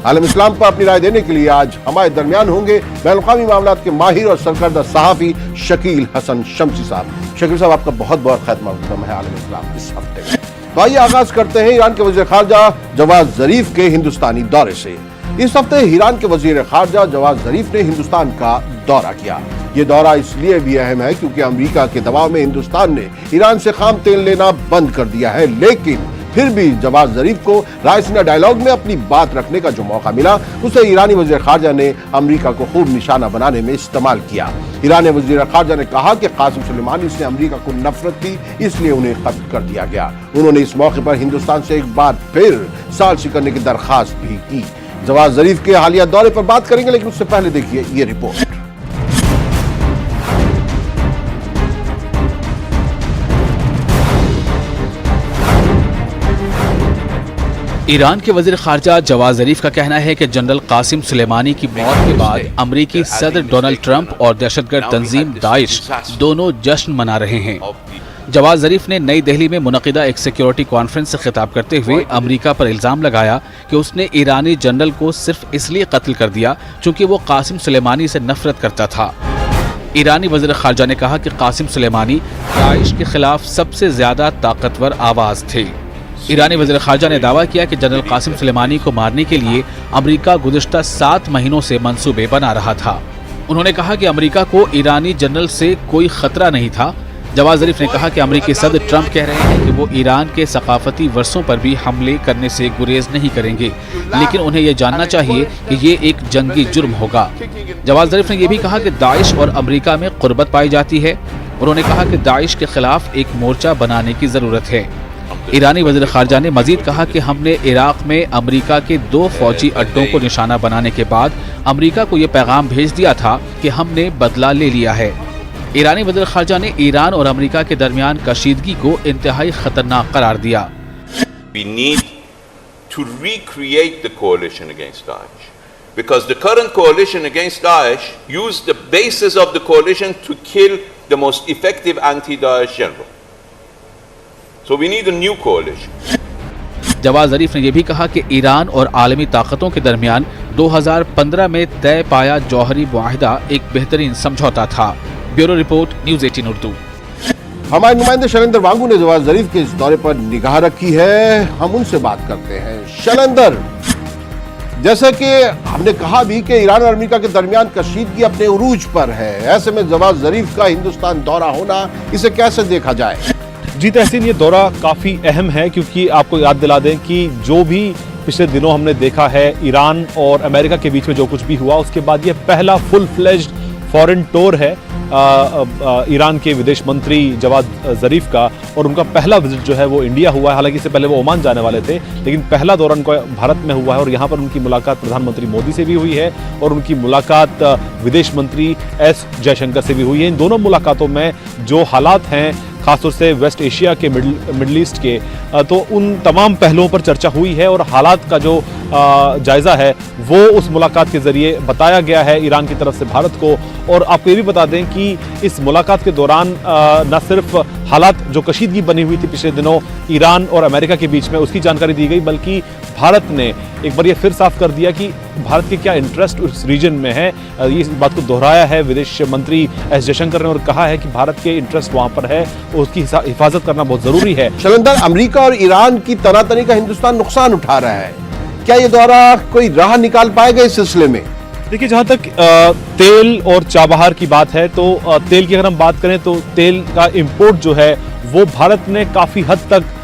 عالم اسلام پر اپنی رائے دینے کے لیے آج ہمارے درمیان ہوں گے بین الاقوامی معاملات کے ماہر اور سرکردہ صحافی شکیل حسن شمسی صاحب۔ شکیل صاحب، آپ کا بہت بہت خیر مقدم ہے عالم اسلام اس ہفتے میں۔ تو آئیے آغاز کرتے ہیں ایران کے وزیر خارجہ جواد ظریف کے ہندوستانی دورے سے۔ اس ہفتے ایران کے وزیر خارجہ جواد ظریف نے ہندوستان کا دورہ کیا۔ یہ دورہ اس لیے بھی اہم ہے کیونکہ امریکہ کے دباؤ میں ہندوستان نے ایران سے خام تیل لینا بند کر دیا ہے، لیکن پھر بھی جواد ظریف کو رائسینا ڈائیلاگ میں اپنی بات رکھنے کا جو موقع ملا اسے ایرانی وزیر خارجہ نے امریکہ کو خوب نشانہ بنانے میں استعمال کیا۔ ایرانی وزیر خارجہ نے کہا کہ قاسم سلیمانی سے امریکہ کو نفرت تھی، اس لیے انہیں قتل کر دیا گیا۔ انہوں نے اس موقع پر ہندوستان سے ایک بار پھر ثالثی کرنے کی درخواست بھی کی۔ جواد ظریف کے حالیہ دورے پر بات کریں گے، لیکن اس سے پہلے دیکھیے یہ رپورٹ۔ ایران کے وزیر خارجہ جواد ظریف کا کہنا ہے کہ جنرل قاسم سلیمانی کی موت کے بعد امریکی صدر ڈونلڈ ٹرمپ اور دہشت گرد تنظیم داعش دونوں جشن منا رہے ہیں۔ جواد ظریف نے نئی دہلی میں منعقدہ ایک سیکیورٹی کانفرنس سے خطاب کرتے ہوئے امریکہ پر الزام لگایا کہ اس نے ایرانی جنرل کو صرف اس لیے قتل کر دیا چونکہ وہ قاسم سلیمانی سے نفرت کرتا تھا۔ ایرانی وزیر خارجہ نے کہا کہ قاسم سلیمانی داعش کے خلاف سب سے زیادہ طاقتور آواز تھے۔ ایرانی وزیر خارجہ نے دعویٰ کیا کہ جنرل قاسم سلیمانی کو مارنے کے لیے امریکہ گزشتہ 7 مہینوں سے منصوبے بنا رہا تھا۔ انہوں نے کہا کہ امریکہ کو ایرانی جنرل سے کوئی خطرہ نہیں تھا۔ جواد ظریف نے کہا کہ امریکی صدر ٹرمپ کہہ رہے ہیں کہ وہ ایران کے ثقافتی ورثوں پر بھی حملے کرنے سے گریز نہیں کریں گے، لیکن انہیں یہ جاننا چاہیے کہ یہ ایک جنگی جرم ہوگا۔ جواد ظریف نے یہ بھی کہا کہ داعش اور امریکہ میں قربت پائی جاتی ہے۔ انہوں نے کہا کہ داعش کے خلاف ایک مورچہ بنانے کی ضرورت ہے۔ ایرانی وزیر خارجہ نے مزید کہا کہ ہم نے عراق میں امریکہ کے 2 فوجی اڈوں کو نشانہ بنانے کے بعد امریکہ کو یہ پیغام بھیج دیا تھا کہ ہم نے بدلہ لے لیا ہے۔ ایرانی وزیر خارجہ نے ایران اور امریکہ کے درمیان کشیدگی کو انتہائی خطرناک قرار دیا۔ We need to recreate the coalition against Daesh because the current coalition against Daesh used the basis of the coalition to kill the most effective anti-Daesh general. So we need a new coalition. Javad Zarif نے یہ بھی کہا کہ ایران اور عالمی طاقتوں کے درمیان 2015 میں طے پایا جوہری معاہدہ ایک بہترین سمجھوتا تھا۔ Bureau report, news 18 Urdu. ہمارے نمائندے شیلیندر وانگو نے جواد ظریف کے اس دورے پر نگاہ رکھی ہے، ہم ان سے بات کرتے ہیں۔ شیلیندر، جیسا کہ ہم نے کہا بھی کہ ایران اور امریکہ کے درمیان کشیدگی اپنے عروج پر ہے، ایسے میں جواد ظریف کا ہندوستان دورہ ہونا، اسے کیسے دیکھا جائے؟ جی تحسین، یہ دورہ کافی اہم ہے کیونکہ آپ کو یاد دلا دیں کہ جو بھی پچھلے دنوں ہم نے دیکھا ہے ایران اور امریکہ کے بیچ میں جو کچھ بھی ہوا، اس کے بعد یہ پہلا فل فلیجڈ فورن ٹور ہے ایران کے ودیش منتری جواد ظریف کا، اور ان کا پہلا وزٹ جو ہے وہ انڈیا ہوا ہے۔ حالانکہ اس سے پہلے وہ عمان جانے والے تھے، لیکن پہلا دورہ ان کو بھارت میں ہوا ہے، اور یہاں پر ان کی ملاقات پردھان منتری مودی سے بھی ہوئی ہے اور ان کی ملاقات ودیش منتری ایس جے شنکر سے بھی ہوئی ہے۔ ان دونوں ملاقاتوں میں جو حالات ہیں، خاص طور سے ویسٹ ایشیا کے مڈل ایسٹ کے، تو ان تمام پہلوؤں پر چرچا ہوئی ہے، اور حالات کا جو جائزہ ہے وہ اس ملاقات کے ذریعے بتایا گیا ہے ایران کی طرف سے بھارت کو۔ اور آپ کو یہ بھی بتا دیں کہ اس ملاقات کے دوران نہ صرف حالات جو کشیدگی بنی ہوئی تھی پچھلے دنوں ایران اور امریکہ کے بیچ میں، اس کی جانکاری دی گئی، بلکہ بھارت نے ایک بار یہ پھر صاف کر دیا کہ بھارت کے کیا انٹرسٹ اس ریجن میں ہے۔ یہ بات کو دہرایا ہے ودیش منتری ایس جے شنکر نے، اور کہا ہے کہ بھارت کے انٹرسٹ وہاں پر ہے اور اس کی حفاظت کرنا بہت ضروری ہے۔ شیلیندر، امریکہ اور ایران کی طرح طرح کا ہندوستان نقصان اٹھا رہا ہے، کیا یہ دورہ کوئی راہ نکال پائے گا اس سلسلے میں؟ دیکھیے، جہاں تک تیل اور چابہار کی بات ہے تو تیل کی اگر ہم بات کریں تو تیل کا امپورٹ جو ہے وہ بھارت نے کافی حد تک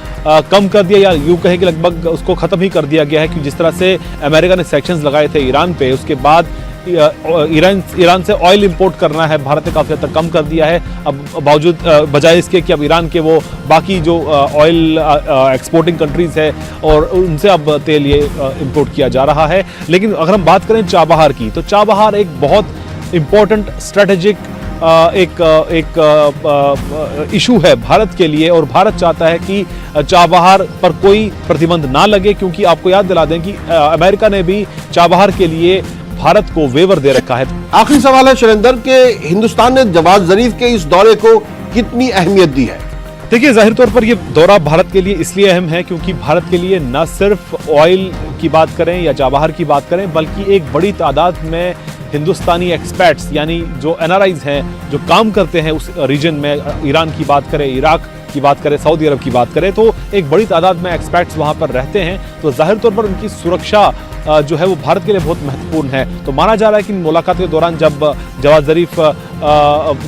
کم کر دیا، یا یوں کہیں کہ لگ بھگ اس کو ختم ہی کر دیا گیا ہے، کہ جس طرح سے امریکہ نے سیکشنز لگائے تھے ایران پہ، اس کے بعد ایران سے آئل امپورٹ کرنا ہے بھارت نے کافی حد تک کم کر دیا ہے۔ اب بجائے اس کے کہ اب ایران کے وہ باقی جو آئل ایکسپورٹنگ کنٹریز ہے اور ان سے اب تیل یہ امپورٹ کیا جا رہا ہے۔ لیکن اگر ہم بات کریں چابہار کی، تو چابہار ایک بہت امپورٹنٹ اسٹریٹجک ایک ایشو ہے بھارت کے لیے، اور بھارت چاہتا ہے کہ چابہار پر کوئی پرتیبند نہ لگے، کیونکہ آپ کو یاد دلا دیں کہ امریکہ نے بھی چابہار کے لیے بھارت کو ویور دے رکھا ہے۔ آخری سوال ہے شیلیندر کہ ہندوستان نے جواد ظریف کے اس دورے کو کتنی اہمیت دی ہے؟ देखिए, जाहिर तौर पर ये दौरा भारत के लिए इसलिए अहम है क्योंकि भारत के लिए न सिर्फ ऑयल की बात करें या जावाहर की बात करें, बल्कि एक बड़ी तादाद में हिंदुस्तानी एक्सपर्ट्स यानी जो एनआरआईज हैं, जो काम करते हैं उस रीजन में, ईरान की बात करें, इराक की बात करें, सऊदी अरब की बात करें, तो एक बड़ी तादाद में एक्सपर्ट्स वहाँ पर रहते हैं। तो जाहिर तौर पर उनकी सुरक्षा जो है वो भारत के लिए बहुत महत्वपूर्ण है। तो माना जा रहा है कि मुलाकात के दौरान जब जवाद ज़रीफ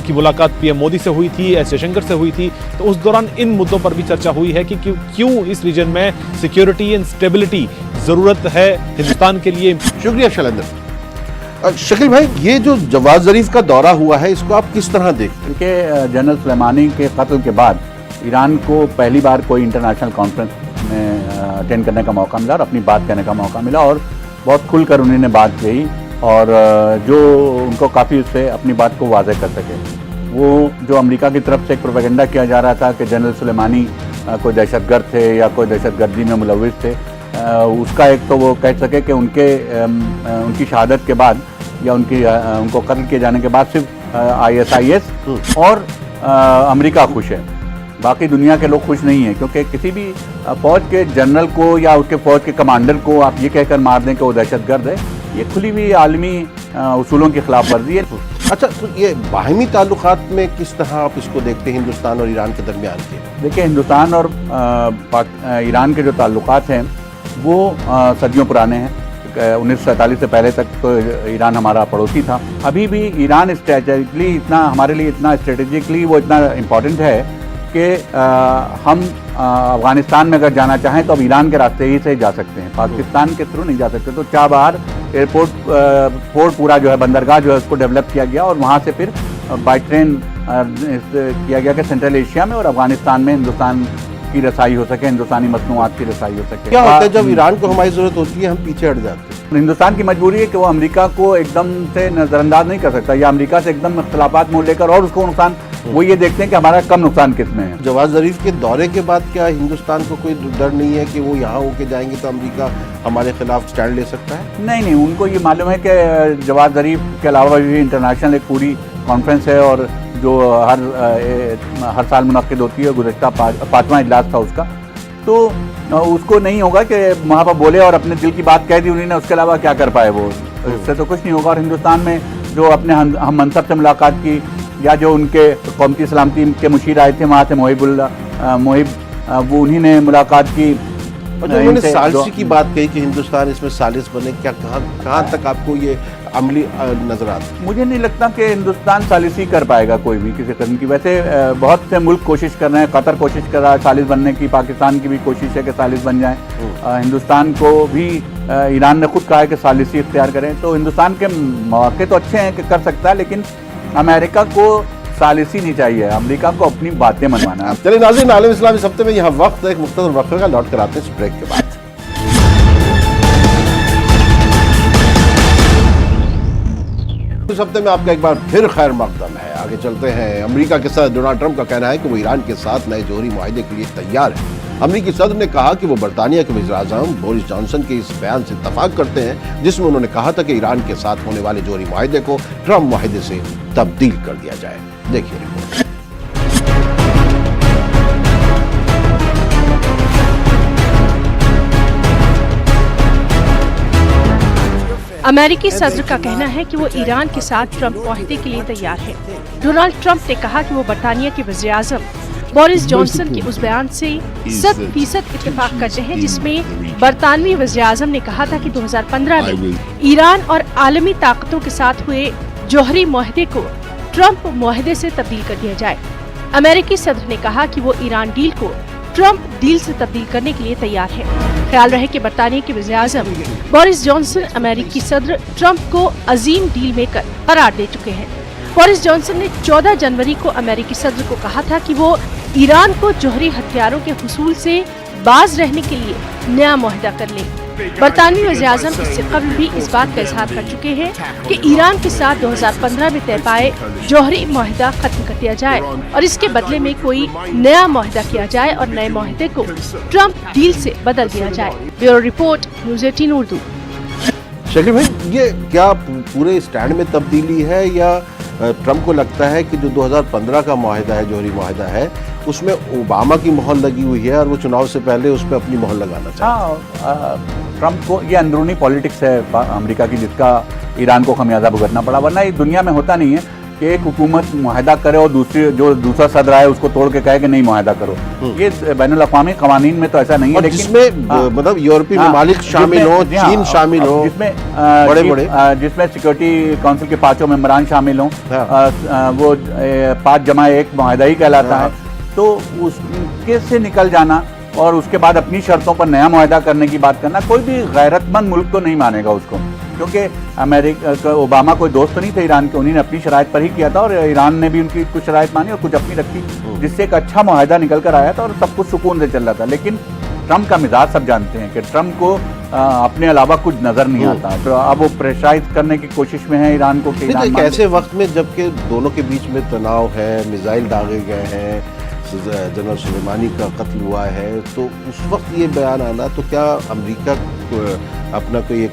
की मुलाकात पीएम मोदी से हुई थी, एस जयशंकर से हुई थी, तो उस दौरान इन मुद्दों पर भी चर्चा हुई है कि क्यों इस रीजन में सिक्योरिटी एंड स्टेबिलिटी ज़रूरत है हिंदुस्तान के लिए। शुक्रिया शैलेंद्र। शकील भाई, ये जो जवाद ज़रीफ का दौरा हुआ है, इसको आप किस तरह देखते हैं? देखिए, जनरल सुलेमानी के कत्ल के बाद ईरान को पहली बार कोई इंटरनेशनल कॉन्फ्रेंस में अटेंड करने का मौका मिला और अपनी बात कहने का मौका मिला, और बहुत खुलकर उन्होंने बात कही, और जो उनको काफ़ी उससे अपनी बात को वाज़ेह कर सके। वो जो अमेरिका की तरफ से एक प्रोपेगेंडा किया जा रहा था कि जनरल सुलेमानी कोई दहशतगर्द थे या कोई दहशतगर्दी में मुलविस थे, उसका एक तो वो कह सके कि उनकी शहादत के बाद या उनको कत्ल किए जाने के बाद सिर्फ ISIS और अमेरिका खुश है, बाकी दुनिया के लोग खुश नहीं हैं। क्योंकि किसी भी फौज के जनरल को या उसके फौज के कमांडर को आप ये कहकर मार दें कि वो दहशतगर्द है, ये खुली हुई आलमी उसूलों की खिलाफ वर्जी है। अच्छा, तो ये बाहमी ताल्लुकात में किस तरह आप इसको देखते हैं हिंदुस्तान और ईरान के दरमियान के? देखिए, हिंदुस्तान और ईरान के जो ताल्लुकात हैं वो सदियों पुराने हैं। 1947 से पहले तक तो ईरान हमारा पड़ोसी था। अभी भी ईरान स्ट्रेटेजिकली इतना हमारे लिए वो इतना इम्पोर्टेंट है कि हम अफ़गानिस्तान में अगर जाना चाहें तो अब ईरान के रास्ते ही से जा सकते हैं, पाकिस्तान के थ्रू नहीं जा सकते। तो चाबहार एयरपोर्ट पूरा जो है, बंदरगाह जो है, उसको डेवलप किया गया और वहाँ से फिर बाई ट्रेन किया गया कि सेंट्रल एशिया में और अफ़गानिस्तान में हिंदुस्तान की रसाई हो सके, हिंदुस्तानी मसनूआत की रसाई हो सके। क्या होता है जब ईरान को हमारी ज़रूरत होती है हम पीछे हट जाते हैं? हिंदुस्तान की मजबूरी है कि वो अमेरिका को एकदम से नज़रअंदाज नहीं कर सकता या अमेरिका से एकदम इख्तलाफात मोल लेकर और उसको नुकसान, वो ये देखते हैं कि हमारा कम नुकसान किस में है। जवाद ज़रीफ के दौरे के बाद क्या हिंदुस्तान को कोई डर नहीं है कि वो यहाँ होके जाएंगे तो अमेरिका हमारे खिलाफ स्टैंड ले सकता है? नहीं, उनको ये मालूम है कि जवाद ज़रीफ के अलावा भी इंटरनेशनल एक पूरी कॉन्फ्रेंस है और जो हर साल मुनक्किद होती है, गुज़श्ता 5वां इजलास था उसका, तो उसको नहीं होगा कि वहाँ पर बोले और अपने दिल की बात कह दी उन्होंने, उसके अलावा क्या कर पाए वो, इससे तो कुछ नहीं होगा। और हिंदुस्तान में जो अपने हम मनसब से मुलाकात की या जो उनके कौमी सलामती के मुशीर आए थे वहाँ से मोहिब वो उन्हीं ने मुलाकात की। और जो उन्होंने सालिसी की बात कही कि हिंदुस्तान इसमें सालिस बने, क्या कहाँ तक आपको ये अमली नजर आता है? मुझे नहीं लगता कि हिंदुस्तान सालिसी कर पाएगा कोई भी किसी किस्म की। वैसे बहुत से मुल्क कोशिश कर रहे हैं, कतर कोशिश कर रहा है सालिस बनने की, पाकिस्तान की भी कोशिश है कि सालिस बन जाए। हिंदुस्तान को भी ईरान ने खुद कहा है कि सालिसी इख्तियार करें। तो हिंदुस्तान के मौके तो अच्छे हैं कि कर सकता है, लेकिन अमेरिका को सालिसी नहीं चाहिए, अमेरिका को अपनी बातें मनवाना है। चलिए नाज़रीन, आलम इस्लाम इस हफ्ते में यहाँ वक्त एक मुख्तसर वक्फे का, लौट कर आते हैं इस ब्रेक के बाद। इस हफ्ते में आपका एक बार फिर खैर मकदम है। आगे चलते हैं। अमेरिका के सदर डोनाल्ड ट्रंप का कहना है कि वो ईरान के साथ नए जोहरी मुआहदे के लिए तैयार है। अमेरिकी सदर ने कहा कि वो बरतानिया के वज़ीर-ए-आज़म बोरिस जॉनसन के इस बयान से इत्तफाक करते हैं जिसमें उन्होंने कहा था कि ईरान के साथ होने वाले जोहरी मुआहदे को ट्रंप मुआहदे से तब्दील कर दिया जाए। देखिए रिपोर्ट। अमेरिकी सदर का कहना है कि वो ईरान के साथ ट्रंप मुआहदे के लिए तैयार है। डोनाल्ड ट्रंप ने कहा कि वो बरतानिया के वज़ीर-ए-आज़म बोरिस जॉनसन के उस बयान से 100% इत्तेफाक करते हैं जिसमें बरतानवी वज़ीर-ए-आज़म ने कहा था कि 2015 में ईरान और आलमी ताकतों के साथ हुए जोहरी मुआहदे को ट्रंप मुआहदे से तब्दील कर दिया जाए। अमेरिकी सदर ने कहा कि वो ईरान डील को ट्रंप डील से तब्दील करने के लिए तैयार है। ख्याल रहे कि बरतानिया के वज़ीर-ए-आज़म बोरिस जॉनसन अमेरिकी सदर ट्रंप को अजीम डील मेकर करार दे चुके हैं। बोरिस जॉनसन ने 14 जनवरी को अमेरिकी सदर को कहा था कि वो ईरान को जोहरी हथियारों के हुसूल से बाज रहने के लिए नया मुआहदा कर ले। बरतानवी वज़ीर-ए-आज़म इससे कबल भी इस बात का इजहार कर चुके हैं कि ईरान के साथ 2015 में तय पाए जोहरी मुआहदा खत्म कर दिया जाए और इसके बदले में कोई नया मुआहदा किया जाए और नए मुआहदे को ट्रंप डील से बदल दिया जाए। Bureau report, news 18 Urdu. Shakeel भाई, ये क्या पूरे स्टैंड में तब्दीली है या ट्रंप को लगता है कि जो 2015 का माहिदा है, जौहरी माहिदा है, उसमें ओबामा की मोहर लगी हुई है और वो चुनाव से पहले उस पर अपनी मोहर लगाना चाहते हैं। हाँ, ट्रंप को ये अंदरूनी पॉलिटिक्स है अमेरिका की, जिसका ईरान को खमियाजा भुगतना पड़ा, वरना ये दुनिया में होता नहीं है कि एक हुकूमत मुआहदा करे और दूसरा सदर आए उसको तोड़ के कहे कि नहीं मुआहदा करो। ये बैनुल अक़वामी कवानीन में तो ऐसा नहीं है, लेकिन जिसमें मतलब यूरोपीय ममालिक शामिल हो, चीन शामिल हो, जिसमें बड़े जिसमें सिक्योरिटी काउंसिल के 5 मेंबरान शामिल हों, वो 5+1 मुआहदा ही कहलाता है। तो उसके से निकल जाना और उसके बाद अपनी शर्तों पर नया मुआहदा करने की बात करना, कोई भी गैरतमंद मुल्क तो नहीं मानेगा उसको, क्योंकि अमेरिका ओबामा कोई दोस्त नहीं थे ईरान के, उन्हीं ने अपनी शराइत पर ही किया था और ईरान ने भी उनकी कुछ शराइत मानी और कुछ अपनी रखी, जिससे एक अच्छा मुआहदा निकल कर आया था और सब कुछ सुकून से चल रहा था। लेकिन ट्रंप का मिजाज सब जानते हैं कि ट्रंप को अपने अलावा कुछ नजर नहीं आता, तो अब वो प्रेशराइज करने की कोशिश में है ईरान को कि ईरान एक ऐसे वक्त में जबकि दोनों के बीच में तनाव है, मिसाइल दागे गए हैं, जनरल सुलेमानी का कत्ल हुआ है, तो उस वक्त ये बयान आना, तो क्या अमेरिका अपना कोई एक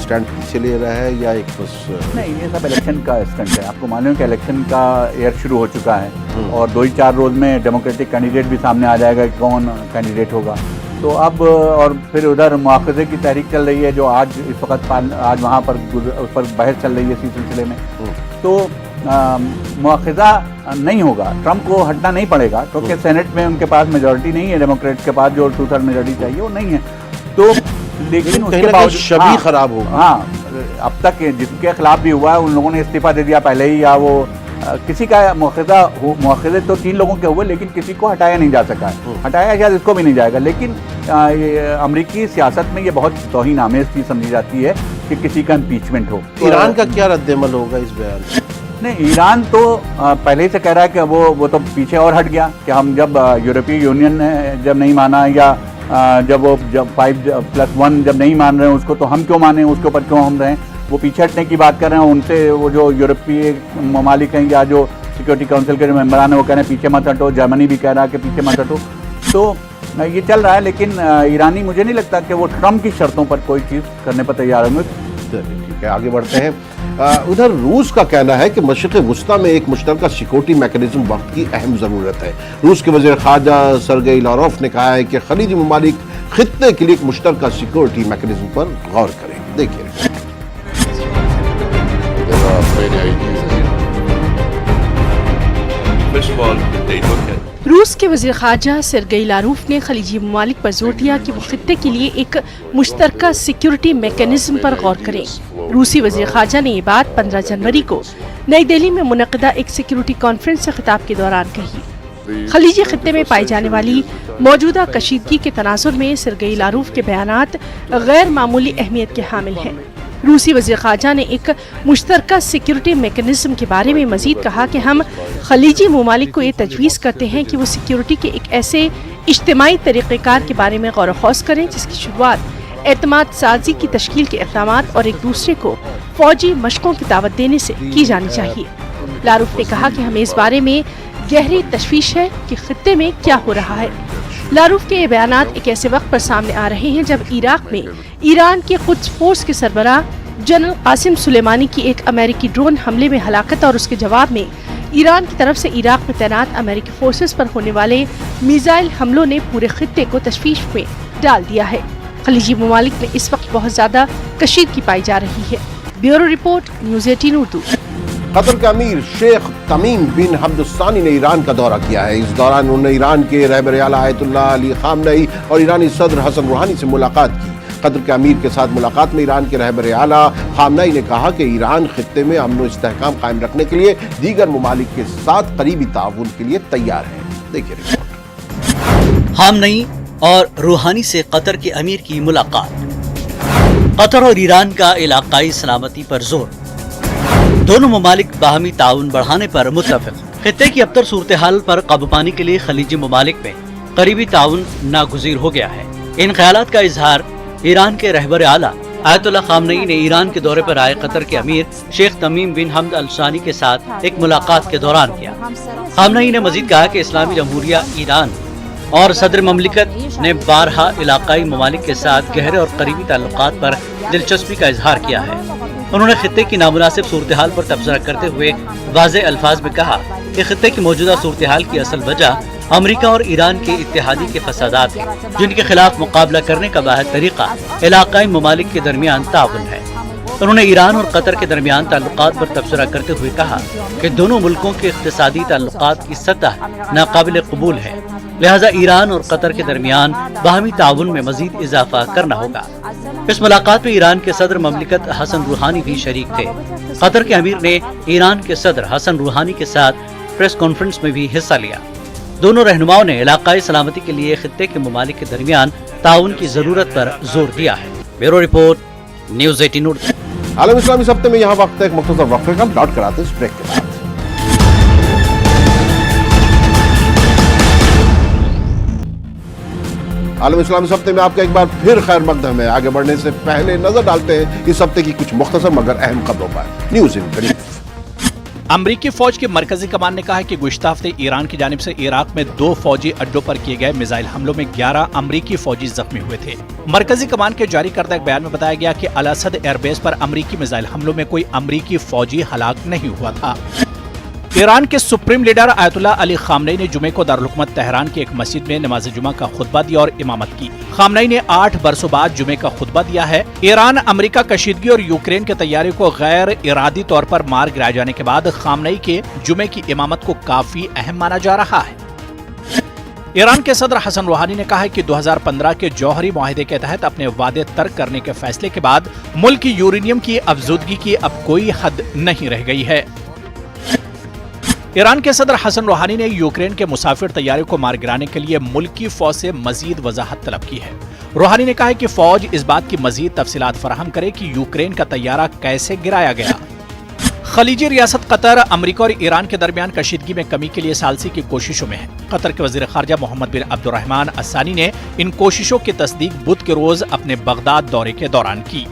स्टैंड पीछे ले रहा है या एक बस नहीं, ये सब इलेक्शन का स्टंट है। आपको मालूम है कि इलेक्शन का एयर शुरू हो चुका है और 2-4 रोज में डेमोक्रेटिक कैंडिडेट भी सामने आ जाएगा कि कौन कैंडिडेट होगा। तो अब और फिर उधर मुआख़ज़े की तहरीक चल रही है जो आज इस वक्त आज वहाँ पर उस पर बहस चल रही है इसी सिलसिले में। तो मुआख़ज़ा नहीं होगा, ट्रंप को हटना नहीं पड़ेगा, क्योंकि सेनेट में उनके पास मेजॉरिटी नहीं है, डेमोक्रेट्स के पास जो 2/3 मेजॉरिटी चाहिए वो नहीं है। तो लेकिन उसके बावजूद छवि खराब होगा। हाँ, अब तक जिनके खिलाफ भी हुआ है उन लोगों ने इस्तीफा दे दिया पहले ही, या वो किसी का मुआख़ज़े तो 3 लोगों के हुए, लेकिन किसी को हटाया नहीं जा सका है। हटाया शायद इसको भी नहीं जाएगा, लेकिन अमरीकी सियासत में ये बहुत तौहीन आमेज़ चीज़ समझी जाती है कि किसी का इम्पीचमेंट हो। ईरान का क्या रद्द-ए-अमल होगा इस बयान से? नहीं, ईरान तो पहले ही से कह रहा है कि वो तो पीछे और हट गया कि हम जब यूरोपीय यूनियन ने जब नहीं माना, या जब 5+1 जब नहीं मान रहे हैं उसको, तो हम क्यों माने, उसके ऊपर क्यों हम रहें। वो पीछे हटने की बात कर रहे हैं, उनसे वो जो यूरोपीय ममालिक हैं या जो सिक्योरिटी काउंसिल के जो मेंबरान हैं वो कह रहे हैं पीछे मत हटो, जर्मनी भी कह रहा है कि पीछे मत हटो। तो ये चल रहा है, लेकिन ईरानी मुझे नहीं लगता कि वो ट्रंप की शर्तों पर कोई चीज़ करने पर तैयार होंगे। ठीक है, आगे बढ़ते हैं। उधर रूस का कहना है कि मशरिक़ वुस्ता में एक मुश्तरका सिक्योरिटी मैकेनिज्म वक्त की अहम ज़रूरत है। रूस के वज़ीर ख़ारजा सरगेई लारोफ ने कहा है कि खलीजी ममालिक खित्ते के लिए एक मुश्तरका सिक्योरिटी मैकेनिज्म पर गौर करें। देखिए, रूस के वज़ीर ख़ारजा सरगेई लारोफ ने खलीजी ममालिक पर जोर दिया कि वो खित्ते के लिए एक मुश्तरका सिक्योरिटी मैकेनिज्म पर गौर करें। रूसी वज़ीर ख़ारजा ने ये बात 15 जनवरी को नई दिल्ली में मुनक़दा एक सिक्योरिटी कॉन्फ्रेंस से खिताब के दौरान कही। खलीजी खित्ते में पाई जाने वाली मौजूदा कशीदगी के तनाजुर में सरगेई लारोफ के बयानात गैर मामूली अहमियत के हामिल हैं। रूसी वज़ीर ख़ारजा ने एक मुश्तरका सिक्योरिटी मैकेनिज्म के बारे में मज़ीद कहा कि हम खलीजी ममालिक को ये तजवीज़ करते हैं कि वो सिक्योरिटी के एक ऐसे इज्तिमाई तरीक़ेकार के बारे में गौर ख़ौस करें जिसकी शुरुआत एतमाद साजी की तश्कील के इक़दामात और एक दूसरे को फ़ौजी मशक़ों की दावत देने से की जानी चाहिए। लारूफ ने कहा कि हमें इस बारे में गहरी तशवीश है कि खित्ते में क्या हो रहा है। लारूफ के ये बयानात एक ऐसे वक्त पर सामने आ रहे हैं जब इराक में ईरान के कुद्स फोर्स के सरबराह जनरल कासिम सुलेमानी की एक अमेरिकी ड्रोन हमले में हलाकत और उसके जवाब में ईरान की तरफ से इराक में तैनात अमेरिकी फोर्सेस पर होने वाले मिसाइल हमलों ने पूरे खित्ते को तशवीश में डाल दिया है। खलीजी ममालिक में इस वक्त बहुत ज्यादा कशीदगी पाई जा रही है। Bureau report, news 18 Urdu. Qatar के अमीर शेख तमीम बिन हम्द सानी ने ईरान का दौरा किया है। इस दौरान उन्होंने ईरान के रहबर आला आयतुल्लाह अली खामनेई और ईरानी सदर हसन रूहानी से मुलाकात की। कतर के अमीर के साथ मुलाकात में ईरान के रहबर आला खामनेई ने कहा कि ईरान खित्ते में अमन व इस्तेहकाम कायम रखने के लिए दीगर ममालिक के साथ करीबी ताउन के लिए तैयार है। देखिए रिपोर्ट। खामनेई और रूहानी से कतर के अमीर की मुलाकात। कतर और ईरान का इलाकाई सलामती पर जोर। दोनों ममालिक बाहमी ताउन बढ़ाने पर मुत्तफिक। खित्ते की अबतर सूरत हाल पर काबू पाने के लिए खलीजी ममालिक में करीबी ताउन नागुज़ीर हो गया है। इन ख्यालात का इजहार ईरान के रहबर आला आयतुल्लाह खामनेई ने ईरान के दौरे पर आए कतर के अमीर शेख तमीम बिन हम्द अल सानी के साथ एक मुलाकात के दौरान किया। खामनेई ने मजीद कहा कि इस्लामी जमहूरिया ईरान और सदर ममलिकत ने बारहा इलाकाई ममालिक के साथ गहरे और करीबी ताल्लुकात पर दिलचस्पी का इजहार किया है। انہوں نے خطے کی نامناسب صورتحال پر تبصرہ کرتے ہوئے واضح الفاظ میں کہا کہ خطے کی موجودہ صورتحال کی اصل وجہ امریکہ اور ایران کے اتحادی کے فسادات ہیں، جن کے خلاف مقابلہ کرنے کا واحد طریقہ علاقائی ممالک کے درمیان تعاون ہے۔ انہوں نے ایران اور قطر کے درمیان تعلقات پر تبصرہ کرتے ہوئے کہا کہ دونوں ملکوں کے اقتصادی تعلقات کی سطح ناقابل قبول ہے، لہذا ایران اور قطر کے درمیان باہمی تعاون میں مزید اضافہ کرنا ہوگا۔ اس ملاقات میں ایران کے صدر مملکت حسن روحانی بھی شریک تھے۔ قطر کے امیر نے ایران کے صدر حسن روحانی کے ساتھ پریس کانفرنس میں بھی حصہ لیا۔ دونوں رہنماؤں نے علاقائی سلامتی کے لیے خطے کے ممالک کے درمیان تعاون کی ضرورت پر زور دیا ہے۔ Bureau report, news 18 Urdu. عالم اسلامی اس ہفتے میں یہاں وقت ہے ایک مختصر وقفے کا، لوٹ کر آتے ہیں اس بریک کے بعد۔ عالم اسلام اس ہفتے میں آپ کا ایک بار پھر خیر مقدم ہے۔ آگے بڑھنے سے پہلے نظر ڈالتے ہیں اس ہفتے کی کچھ مختصر مگر اہم خبروں پر۔ News in brief. امریکی فوج کی مرکزی کمان نے کہا ہے کہ گزشتہ ہفتے ایران کی جانب سے عراق میں 2 فوجی اڈوں پر کیے گئے میزائل حملوں میں 11 امریکی فوجی زخمی ہوئے تھے۔ مرکزی کمان کے جاری کردہ ایک بیان میں بتایا گیا کہ الاسد ایئر بیس پر امریکی میزائل حملوں میں کوئی امریکی فوجی ہلاک نہیں ہوا تھا۔ ایران کے سپریم لیڈر آیت اللہ علی خامنئی نے جمعے کو دارالحکومت تہران کی ایک مسجد میں نماز جمعہ کا خطبہ دیا اور امامت کی۔ خامنئی نے 8 برسوں بعد جمعے کا خطبہ دیا ہے۔ ایران امریکہ کشیدگی اور یوکرین کے طیارے کو غیر ارادی طور پر مار گرائے جانے کے بعد خامنئی کے جمعے کی امامت کو کافی اہم مانا جا رہا ہے۔ ایران کے صدر حسن روحانی نے کہا ہے کہ 2015 کے جوہری معاہدے کے تحت اپنے وعدے ترک کرنے کے فیصلے کے بعد ملک کی یورینیم کی افزودگی کی اب کوئی حد نہیں رہ گئی ہے۔ ایران کے صدر حسن روحانی نے یوکرین کے مسافر طیارے کو مار گرانے کے لیے ملک کی فوج سے مزید وضاحت طلب کی ہے۔ روحانی نے کہا ہے کہ فوج اس بات کی مزید تفصیلات فراہم کرے کہ یوکرین کا طیارہ کیسے گرایا گیا۔ خلیجی ریاست قطر امریکہ اور ایران کے درمیان کشیدگی میں کمی کے لیے ثالثی کی کوششوں میں ہے۔ قطر کے وزیر خارجہ محمد بن عبد الرحمن الثانی نے ان کوششوں کی تصدیق بدھ کے روز اپنے بغداد دورے کے دوران کی۔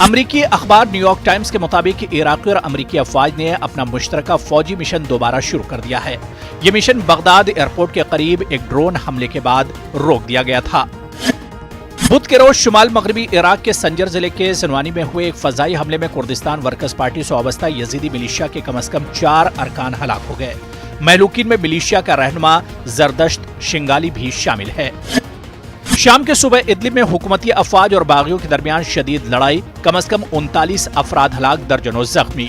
امریکی اخبار نیو یارک ٹائمز کے مطابق عراقی اور امریکی افواج نے اپنا مشترکہ فوجی مشن دوبارہ شروع کر دیا ہے۔ یہ مشن بغداد ایئرپورٹ کے قریب ایک ڈرون حملے کے بعد روک دیا گیا تھا۔ بدھ کے روز شمال مغربی عراق کے سنجر ضلع کے سنوانی میں ہوئے ایک فضائی حملے میں کردستان ورکرز پارٹی سے وابستہ یزیدی ملیشیا کے کم از کم 4 ارکان ہلاک ہو گئے۔ مہلوکین میں ملیشیا کا رہنما زردشت شنگالی بھی شامل ہے۔ شام کے صوبہ ادلب میں حکومتی افواج اور باغیوں کے درمیان شدید لڑائی، کم از کم 39 افراد ہلاک، درجنوں زخمی۔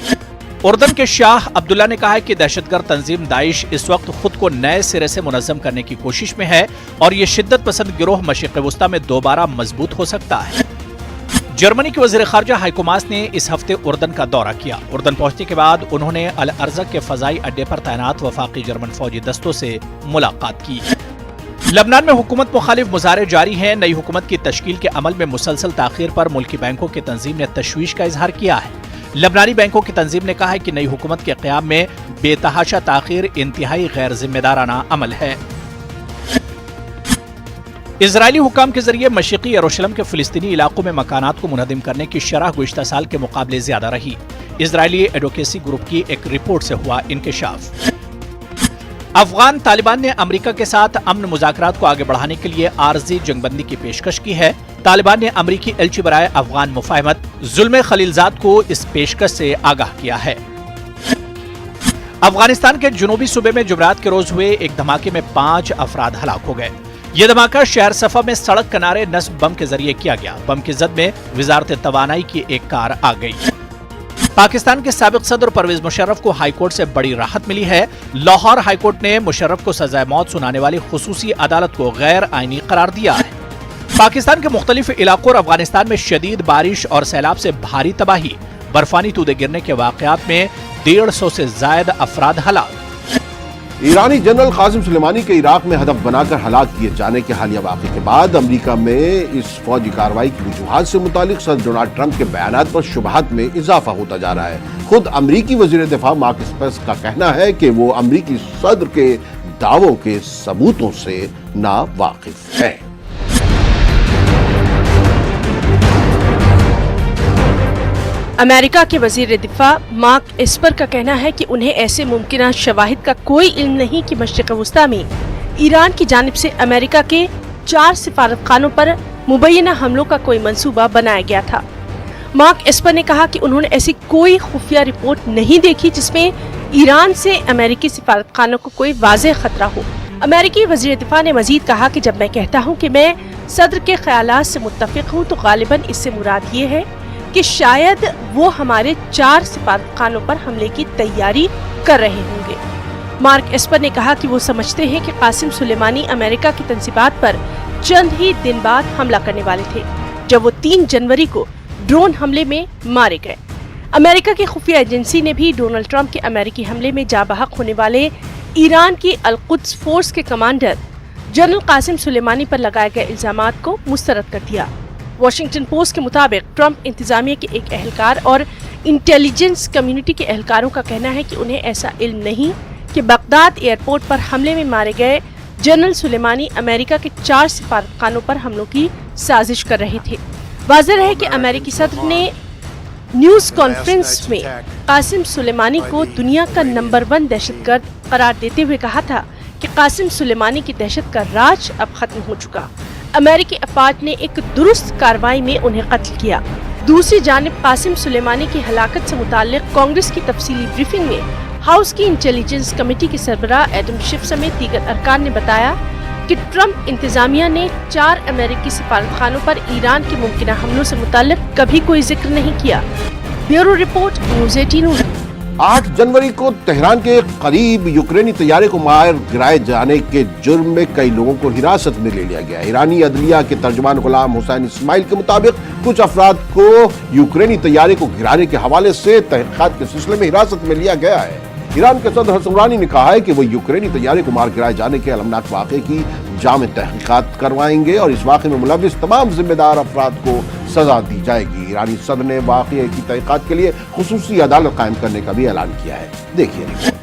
اردن کے شاہ عبداللہ نے کہا ہے کہ دہشت گرد تنظیم داعش اس وقت خود کو نئے سرے سے منظم کرنے کی کوشش میں ہے اور یہ شدت پسند گروہ مشرق وسطی میں دوبارہ مضبوط ہو سکتا ہے۔ جرمنی کے وزیر خارجہ ہائیکو ماس نے اس ہفتے اردن کا دورہ کیا۔ اردن پہنچنے کے بعد انہوں نے الارزق کے فضائی اڈے پر تعینات وفاقی جرمن فوجی دستوں سے ملاقات کی۔ لبنان میں حکومت مخالف مظاہرے جاری ہیں۔ نئی حکومت کی تشکیل کے عمل میں مسلسل تاخیر پر ملکی بینکوں کی تنظیم نے تشویش کا اظہار کیا ہے۔ لبنانی بینکوں کی تنظیم نے کہا ہے کہ نئی حکومت کے قیام میں بے تحاشا تاخیر انتہائی غیر ذمہ دارانہ عمل ہے۔ اسرائیلی حکام کے ذریعے مشرقی یروشلم کے فلسطینی علاقوں میں مکانات کو منہدم کرنے کی شرح گزشتہ سال کے مقابلے زیادہ رہی۔ اسرائیلی ایڈوکیسی گروپ کی ایک رپورٹ سے ہوا انکشاف۔ افغان طالبان نے امریکہ کے ساتھ امن مذاکرات کو آگے بڑھانے کے لیے عارضی جنگ بندی کی پیشکش کی ہے۔ طالبان نے امریکی ایلچی برائے افغان مفاہمت ظلم خلیلزاد کو اس پیشکش سے آگاہ کیا ہے۔ افغانستان کے جنوبی صوبے میں جمعرات کے روز ہوئے ایک دھماکے میں 5 افراد ہلاک ہو گئے۔ یہ دھماکہ شہر صفا میں سڑک کنارے نصب بم کے ذریعے کیا گیا۔ بم کی زد میں وزارت توانائی کی ایک کار آ گئی۔ پاکستان کے سابق صدر پرویز مشرف کو ہائی کورٹ سے بڑی راحت ملی ہے۔ لاہور ہائی کورٹ نے مشرف کو سزائے موت سنانے والی خصوصی عدالت کو غیر آئینی قرار دیا ہے۔ پاکستان کے مختلف علاقوں اور افغانستان میں شدید بارش اور سیلاب سے بھاری تباہی، برفانی تودے گرنے کے واقعات میں 150 سے زائد افراد ہلاک۔ ایرانی جنرل قاسم سلیمانی کے عراق میں ہدف بنا کر ہلاک کیے جانے کے حالیہ واقعے کے بعد امریکہ میں اس فوجی کارروائی کی وجوہات سے متعلق صدر ڈونلڈ ٹرمپ کے بیانات پر شبہات میں اضافہ ہوتا جا رہا ہے۔ خود امریکی وزیر دفاع مارک اسپر کا کہنا ہے کہ وہ امریکی صدر کے دعووں کے ثبوتوں سے ناواقف ہے۔ امریکہ کے وزیر دفاع مارک اسپر کا کہنا ہے کہ انہیں ایسے ممکنہ شواہد کا کوئی علم نہیں کہ مشرق وسطی میں ایران کی جانب سے امریکہ کے 4 سفارت خانوں پر مبینہ حملوں کا کوئی منصوبہ بنایا گیا تھا۔ मार्क एस्पर ने कहा कि उन्होंने ऐसी कोई खुफिया रिपोर्ट नहीं देखी जिसमें ईरान से अमेरिकी सिफारतखानों को कोई वाज़ेह खतरा हो। अमेरिकी वज़ीर दिफा ने मजीद कहा कि जब मैं कहता हूँ कि मैं सदर के ख्यालात से मुत्तफिक हूँ तो गालिबन इससे मुराद ये है कि शायद वो हमारे 4 सिफारतखानों पर हमले की तैयारी कर रहे होंगे। मार्क एस्पर ने कहा कि वो समझते हैं कि कासिम सुलेमानी अमेरिका की तंसीबात पर चंद ही दिन बाद हमला करने वाले थे, जब वो 3 जनवरी को ड्रोन हमले में मारे गए। अमेरिका की खुफिया एजेंसी ने भी डोनाल्ड ट्रंप के अमेरिकी हमले में जाबहक होने वाले ईरान की अल-कुद्स फोर्स के कमांडर जनरल कासिम सुलेमानी पर लगाए गए इल्जामात को मुस्तरद कर दिया। वॉशिंगटन पोस्ट के मुताबिक ट्रंप इंतजामिया के एक एहलकार और इंटेलिजेंस कम्युनिटी के एहलकारों का कहना है कि उन्हें ऐसा इल्म नहीं कि बगदाद एयरपोर्ट पर हमले में मारे गए जनरल सुलेमानी अमेरिका के 4 सिफारतखानों पर हमलों की साजिश कर रहे थे। वाज़ेह है कि अमेरिकी सदर ने न्यूज़ कॉन्फ्रेंस में कासिम सुलेमानी को दुनिया का नंबर 1 दहशतगर्द करार देते हुए कहा था कि कासिम सुलेमानी की दहशत का राज अब खत्म हो चुका। अमेरिकी अफवाज ने एक दुरुस्त कार्रवाई में उन्हें कत्ल किया। दूसरी जानिब कासिम सुलेमानी की हलाकत से मुताल्लिक कांग्रेस की तफसीली ब्रीफिंग में हाउस की इंटेलिजेंस कमेटी के सरबराह एडम शिफ समेत दीगर अरकान ने बताया कि ट्रंप इंतजामिया ने 4 अमेरिकी सिफारतखानों पर ईरान के मुमकिना हमलों से मुताल्लिक कभी कोई जिक्र नहीं किया। Bureau report, news 18। 8 जनवरी को तेहरान के करीब यूक्रेनी तैयारे को मार गिराए जाने के जुर्म में कई लोगों को हिरासत में ले लिया गया। ईरानी अदलिया के तर्जुमान गुलाम हुसैन इस्माइल के मुताबिक कुछ अफराद को यूक्रेनी तैयारे को गिराने के हवाले से तहकीकात के सिलसिले में हिरासत में लिया गया है। ईरान के सदर हसन रूहानी ने कहा है कि वो यूक्रेनी तैयारे को मार गिराए जाने के अलमनाक वाक़े की जामे तहकीकात करवाएंगे और इस वाक़े में मुलव्विस तमाम जिम्मेदार अफराद को सजा दी जाएगी। ईरानी सदर ने वाक़े की तहकीकात के लिए खुसूसी अदालत कायम करने का भी ऐलान किया है। देखिए रिपोर्ट।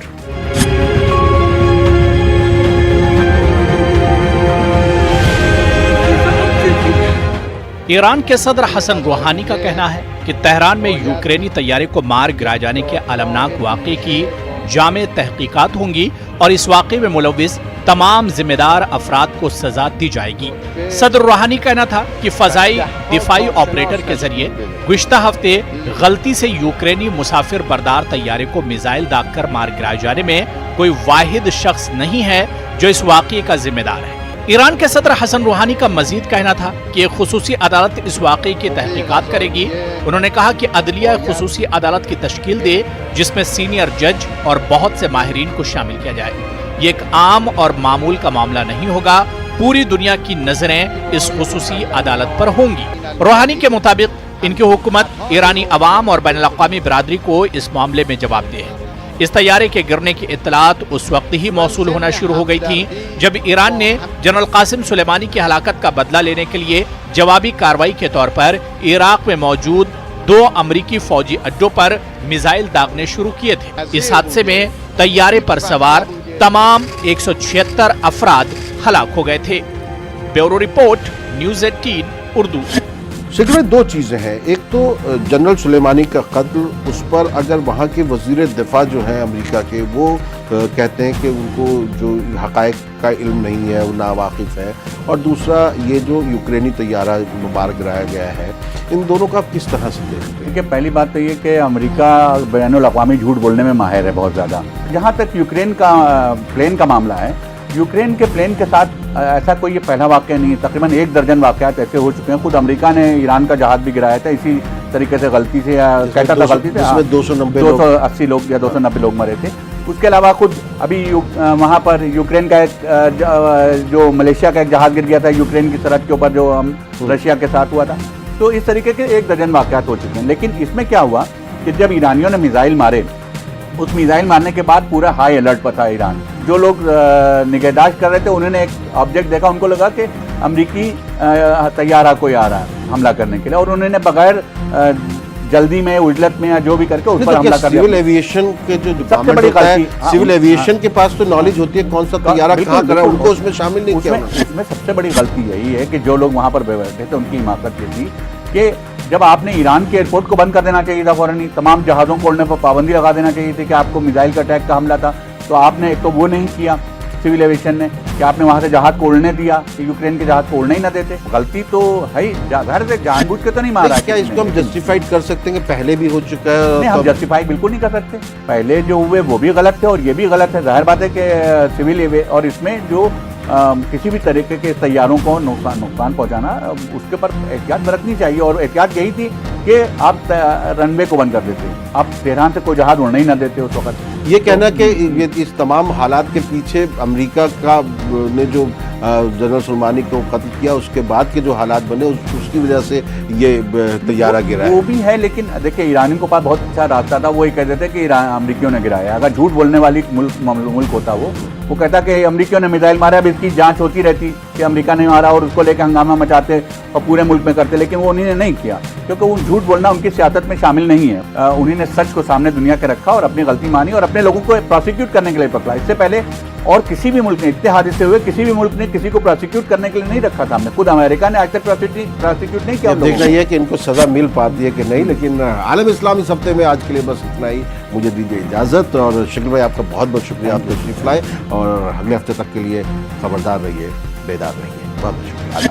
ईरान के सदर हसन रूहानी का कहना है कि तेहरान में यूक्रेनी तैयारे को मार गिराए जाने के अलमनाक वाक़े की जामे तहकीकात होंगी और इस वाक़े में मुलव्विस तमाम जिम्मेदार अफराद को सजा दी जाएगी। सदर रूहानी कहना था कि फ़ज़ाई दिफाई ऑपरेटर के जरिए गुज़िश्ता हफ्ते गलती से यूक्रेनी मुसाफिर बरदार तैयारे को मिसाइल दागकर मार गिराए जाने में कोई वाहिद शख्स नहीं है जो इस वाक़े का जिम्मेदार है। ईरान के सदर हसन रूहानी का मजीद कहना था कि एक खुसूसी अदालत इस वाक़े की तहकीकात करेगी। उन्होंने कहा कि अदलिया खुसूसी अदालत की तश्कील दे जिसमें सीनियर जज और बहुत से माहिरीन को शामिल किया जाए। ये एक आम और मामूल का मामला नहीं होगा, पूरी दुनिया की नजरें इस खुसूसी अदालत पर होंगी। रूहानी के मुताबिक इनकी हुकूमत ईरानी अवाम और बैनुल-अक़वामी बिरादरी को इस मामले में जवाबदेह है। इस तैयारे के गिरने की इत्तलात उस वक्त ही मौसूल होना शुरू हो गई थी जब ईरान ने जनरल कासिम सुलेमानी की हलाकत का बदला लेने के लिए जवाबी कार्रवाई के तौर पर इराक में मौजूद 2 अमरीकी फौजी अड्डों पर मिसाइल दागने शुरू किए थे। इस हादसे में तैयारे पर सवार तमाम 176 अफराद हलाक हो गए थे। Bureau report, news 18 Urdu. शिखर में 2 चीज़ें हैं। एक तो जनरल सुलेमानी का कत्ल, उस पर अगर वहाँ के वज़ीर दिफा जो हैं अमेरिका के, वो कहते हैं कि उनको जो हक़ाइक़ का इल्म नहीं है, वो नावाकिफ़ है, और दूसरा ये जो यूक्रेनी तैयारा मार गिराया गया है, इन दोनों का आप किस तरह से देखते हैं? देखिए, पहली बात तो ये कि अमेरिका बैनुल-अक़वामी झूठ बोलने में माहिर है बहुत ज़्यादा। जहाँ तक यूक्रेन का प्लेन का मामला है, यूक्रेन के प्लेन के साथ ऐसा कोई ये पहला वाक़या नहीं है। तकरीबन 1 दर्जन वाक़यात ऐसे हो चुके हैं। खुद अमेरिका ने ईरान का जहाज़ भी गिराया था इसी तरीके से, गलती से, या कहता था गलती से, इसमें 280 लोग या 290 लोग मरे थे। उसके अलावा खुद अभी वहाँ पर यूक्रेन का एक जो मलेशिया का एक जहाज़ गिर गया था यूक्रेन की सरहद के ऊपर, जो रशिया के साथ हुआ था। तो इस तरीके के 1 दर्जन वाक़यात हो चुके हैं। लेकिन इसमें क्या हुआ कि जब ईरानियों ने मिसाइल मारे, उस मिसाइल मारने के बाद पूरा हाई अलर्ट पर था ईरान। जो लोग निगहदाश्त कर रहे थे उन्होंने एक ऑब्जेक्ट देखा, उनको लगा कि अमरीकी तैयारा कोई आ रहा है हमला करने के लिए, और उन्होंने बगैर जल्दी में, उजलत में, या जो भी करके उस पर हमला कर दिया। सिविल एविएशन के जो डिपार्टमेंट होता है, सिविल एविएशन के पास तो नॉलेज होती है कौन सा तैयारा कहाँ कर रहा है, उनको उसमें शामिल नहीं किया। उसमें सबसे बड़ी गलती यही है कि जो लोग वहाँ पर बैठे थे उनकी हिमाकत ये थी कि जब आपने ईरान के एयरपोर्ट को बंद कर देना चाहिए था फौरन ही, तमाम जहाज़ों को उड़ने पर पाबंदी लगा देना चाहिए थी कि आपको मिसाइल का अटैक का हमला था, तो आपने एक तो वो नहीं किया सिविल एविएशन ने। कि आपने वहां से जहाज को उड़ने दिया, कि यूक्रेन के जहाज को उड़ने ही ना देते। गलती तो है ही, घर से जानबूझ के तो नहीं मारा। क्या इसको हम जस्टिफाइड कर सकते हैं कि पहले भी हो चुका है? नहीं, हम जस्टिफाई बिल्कुल नहीं कर सकते। पहले जो हुए वो भी गलत थे और ये भी गलत है। जाहिर बात है कि सिविल और इसमें जो किसी भी तरीके के तैयारों को नुकसान पहुंचाना, उसके ऊपर एहतियात बरतनी चाहिए। और एहतियात यही थी कि आप रनवे को बंद कर देते, आप तेहरान से कोई जहाज उड़ने ही ना देते उस वक्त। ये कहना कि इस तमाम हालात के पीछे अमेरिका का ने जो जनरल सुलेमानी को कत्ल किया, उसके बाद के जो हालात बने उसकी वजह से ये तैयारा गिरा है। वो भी है, लेकिन देखिए ईरानियों के पास बहुत अच्छा रास्ता था। वो ये कहते थे कि अमरीकियों ने गिराया। अगर झूठ बोलने वाली मुल्क होता वो कहता कि अमरीकियों ने मिसाइल मारा, अब इसकी जांच होती रहती कि अमेरिका ने मारा और उसको लेकर हंगामा मचाते और पूरे मुल्क में करते। लेकिन वो उन्होंने नहीं किया, क्योंकि वो झूठ बोलना उनकी सियासत में शामिल नहीं है। उन्होंने सच को सामने दुनिया के रखा और अपनी गलती मानी और अपने लोगों को प्रोसिक्यूट करने के लिए पकड़ा। इससे पहले और किसी भी मुल्क ने, इतने हादसे हुए, किसी भी मुल्क ने किसी को प्रोसिक्यूट करने के लिए नहीं रखा सामने। खुद अमेरिका ने आज तक प्रोसिक्यूट नहीं किया। देखना ये है कि इनको सजा मिल पाती है कि नहीं। लेकिन आलम इस्लाम इस हफ्ते में आज के लिए बस इतना ही। मुझे दीजिए इजाजत। और शकील भाई, आपका बहुत बहुत शुक्रिया, आप तशरीफ लाए। और अगले हफ्ते तक के लिए खबरदार रहिए, बेदार रहिए। बहुत बहुत शुक्रिया।